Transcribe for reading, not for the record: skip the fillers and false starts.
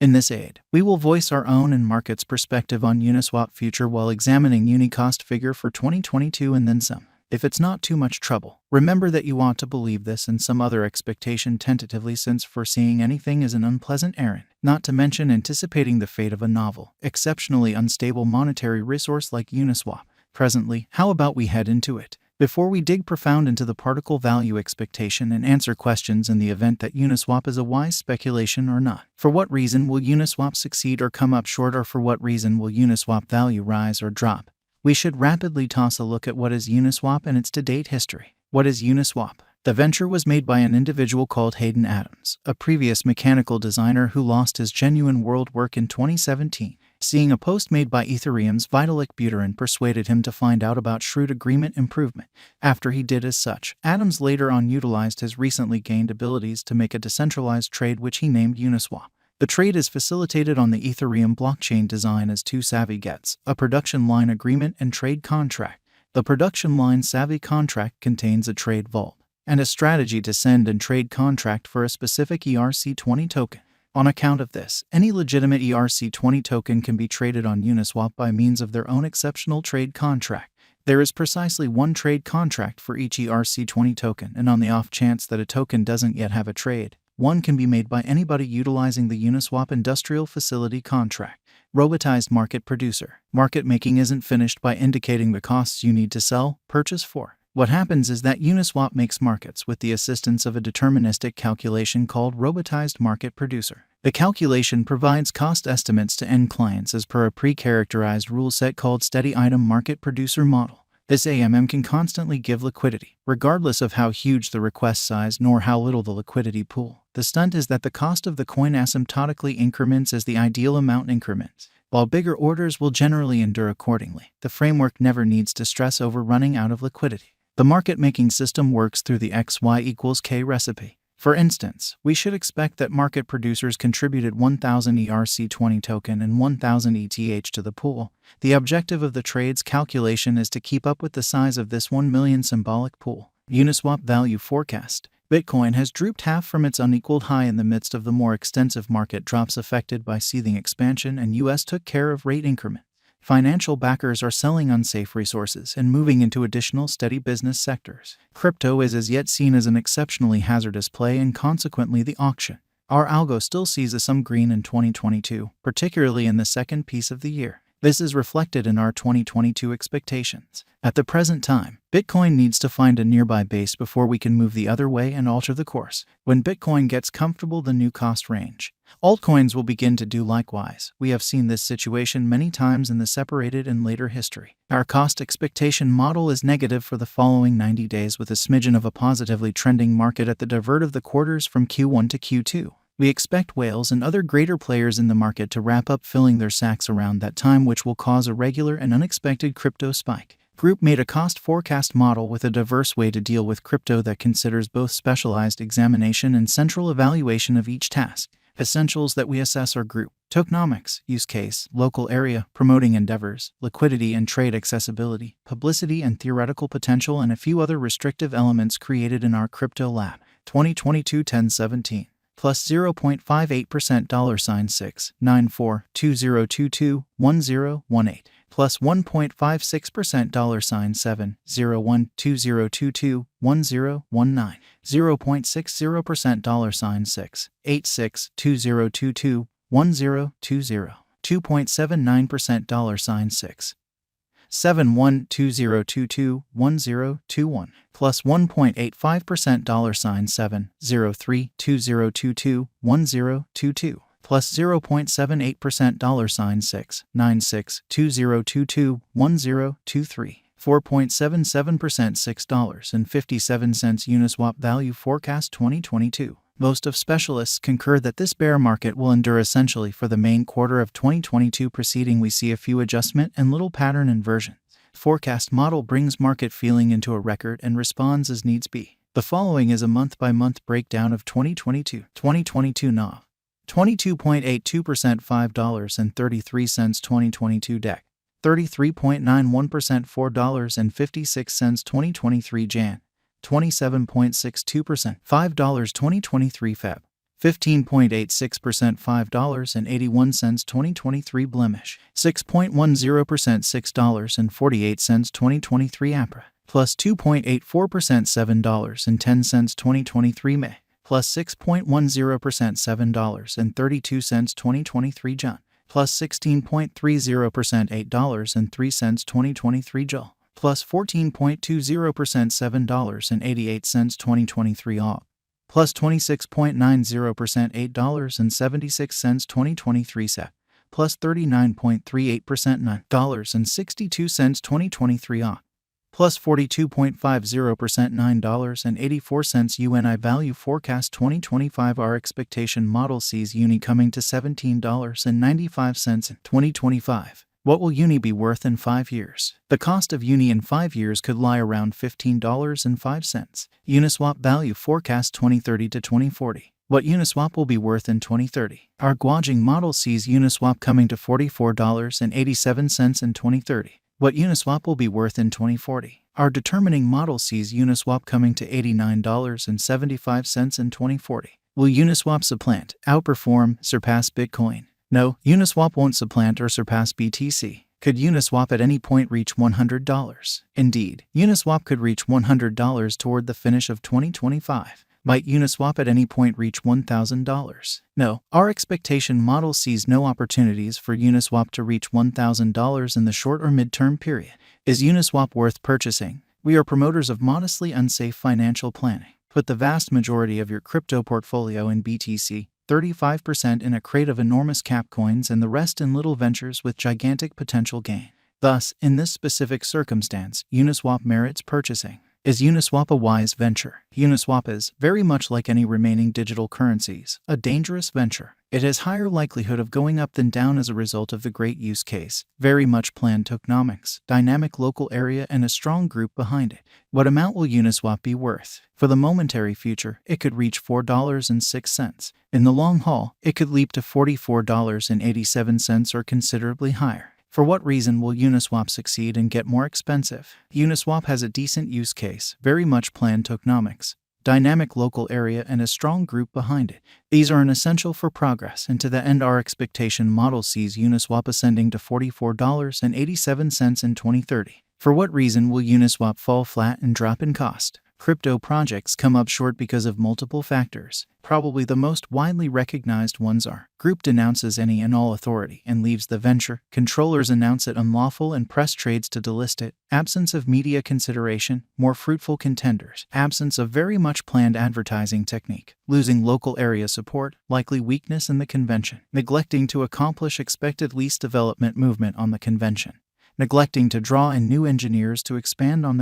In this aid, we will voice our own and market's perspective on Uniswap future while examining Uni cost figure for 2022 and then some. If it's not too much trouble, remember that you ought to believe this and some other expectation tentatively, since foreseeing anything is an unpleasant errand, not to mention anticipating the fate of a novel, exceptionally unstable monetary resource like Uniswap. Presently, how about we head into it? Before we dig profound into the particle value expectation and answer questions in the event that Uniswap is a wise speculation or not. For what reason will Uniswap succeed or come up short, or for what reason will Uniswap value rise or drop? We should rapidly toss a look at what is Uniswap and its to-date history. What is Uniswap? The venture was made by an individual called Hayden Adams, a previous mechanical designer who lost his genuine world work in 2017. Seeing a post made by Ethereum's Vitalik Buterin persuaded him to find out about shrewd agreement improvement. After he did as such, Adams later on utilized his recently gained abilities to make a decentralized trade which he named Uniswap. The trade is facilitated on the Ethereum blockchain design as two savvy gets, a production line agreement and trade contract. The production line savvy contract contains a trade vault and a strategy to send and trade contract for a specific ERC20 token. On account of this, any legitimate ERC20 token can be traded on Uniswap by means of their own exceptional trade contract. There is precisely one trade contract for each ERC20 token, and on the off chance that a token doesn't yet have a trade, one can be made by anybody utilizing the Uniswap Industrial Facility contract. Robotized market producer. Market making isn't finished by indicating the costs you need to sell, purchase for. What happens is that Uniswap makes markets with the assistance of a deterministic calculation called robotized market producer. The calculation provides cost estimates to end clients as per a pre-characterized rule set called steady item market producer model. This AMM can constantly give liquidity, regardless of how huge the request size nor how little the liquidity pool. The stunt is that the cost of the coin asymptotically increments as the ideal amount increments. While bigger orders will generally endure accordingly, the framework never needs to stress over running out of liquidity. The market-making system works through the XY=K recipe. For instance, we should expect that market producers contributed 1,000 ERC20 token and 1,000 ETH to the pool. The objective of the trade's calculation is to keep up with the size of this 1 million symbolic pool. Uniswap Value Forecast. Bitcoin has drooped half from its unequaled high in the midst of the more extensive market drops affected by seething expansion, and US took care of rate increment. Financial backers are selling unsafe resources and moving into additional steady business sectors. Crypto is as yet seen as an exceptionally hazardous play, and consequently the auction. Our algo still sees some green in 2022, particularly in the second piece of the year. This is reflected in our 2022 expectations. At the present time, Bitcoin needs to find a nearby base before we can move the other way and alter the course. When Bitcoin gets comfortable the new cost range, altcoins will begin to do likewise. We have seen this situation many times in the separated and later history. Our cost expectation model is negative for the following 90 days with a smidgen of a positively trending market at the divert of the quarters from Q1 to Q2. We expect whales and other greater players in the market to wrap up filling their sacks around that time, which will cause a regular and unexpected crypto spike. Group made a cost forecast model with a diverse way to deal with crypto that considers both specialized examination and central evaluation of each task. Essentials that we assess are group, tokenomics, use case, local area, promoting endeavors, liquidity and trade accessibility, publicity and theoretical potential, and a few other restrictive elements created in our crypto lab. 2022-10-17. Plus 0.58% $69420221018 plus 1.56% $70120221019 0.60% $68620221020 2.79% $6 7120221021 plus 1.85% $70320221022 plus 0.78% $69620221023 4.77% $6.57 Uniswap Value Forecast 2022. Most of specialists concur that this bear market will endure essentially for the main quarter of 2022 preceding. We see a few adjustment and little pattern inversions. Forecast model brings market feeling into a record and responds as needs be. The following is a month-by-month breakdown of 2022. 2022 NAV. 22.82% $5.33 2022 DEC. 33.91% $4.56 2023 Jan. 27.62% $5 2023 Feb. 15.86% $5.81 2023 blemish, 6.10% $6.48 2023 APRA, plus 2.84% $7.10 2023 May, plus 6.10% $7.32 2023 June, plus 16.30% $8.03 2023 July, plus 14.20% $7.88 2023 Aug, plus 26.90% $8.76 2023 Sep, plus 39.38% $9.62 2023 Oct, plus 42.50% $9.84 Uni Value Forecast 2025. Our expectation model sees Uni coming to $17.95 in 2025. What will Uni be worth in 5 years? The cost of Uni in 5 years could lie around $15.05. Uniswap Value Forecast 2030 to 2040. What Uniswap will be worth in 2030. Our gauging model sees Uniswap coming to $44.87 in 2030. What Uniswap will be worth in 2040. Our determining model sees Uniswap coming to $89.75 in 2040. Will Uniswap supplant, outperform, surpass Bitcoin? No, Uniswap won't supplant or surpass BTC. Could Uniswap at any point reach $100? Indeed, Uniswap could reach $100 toward the finish of 2025. Might Uniswap at any point reach $1,000? No, our expectation model sees no opportunities for Uniswap to reach $1,000 in the short or mid-term period. Is Uniswap worth purchasing? We are promoters of modestly unsafe financial planning. Put the vast majority of your crypto portfolio in BTC, 35% in a crate of enormous cap coins, and the rest in little ventures with gigantic potential gain. Thus, in this specific circumstance, Uniswap merits purchasing. Is Uniswap a wise venture? Uniswap is, very much like any remaining digital currencies, a dangerous venture. It has higher likelihood of going up than down as a result of the great use case, very much planned tokenomics, dynamic local area, and a strong group behind it. What amount will Uniswap be worth? For the momentary future, it could reach $4.06. In the long haul, it could leap to $44.87 or considerably higher. For what reason will Uniswap succeed and get more expensive? Uniswap has a decent use case, very much planned tokenomics, dynamic local area, and a strong group behind it. These are an essential for progress, and to that end our expectation model sees Uniswap ascending to $44.87 in 2030. For what reason will Uniswap fall flat and drop in cost? Crypto projects come up short because of multiple factors. Probably the most widely recognized ones are: group denounces any and all authority and leaves the venture, controllers announce it unlawful and press trades to delist it, absence of media consideration, more fruitful contenders, absence of very much planned advertising technique, losing local area support, likely weakness in the convention, neglecting to accomplish expected least development movement on the convention, neglecting to draw in new engineers to expand on their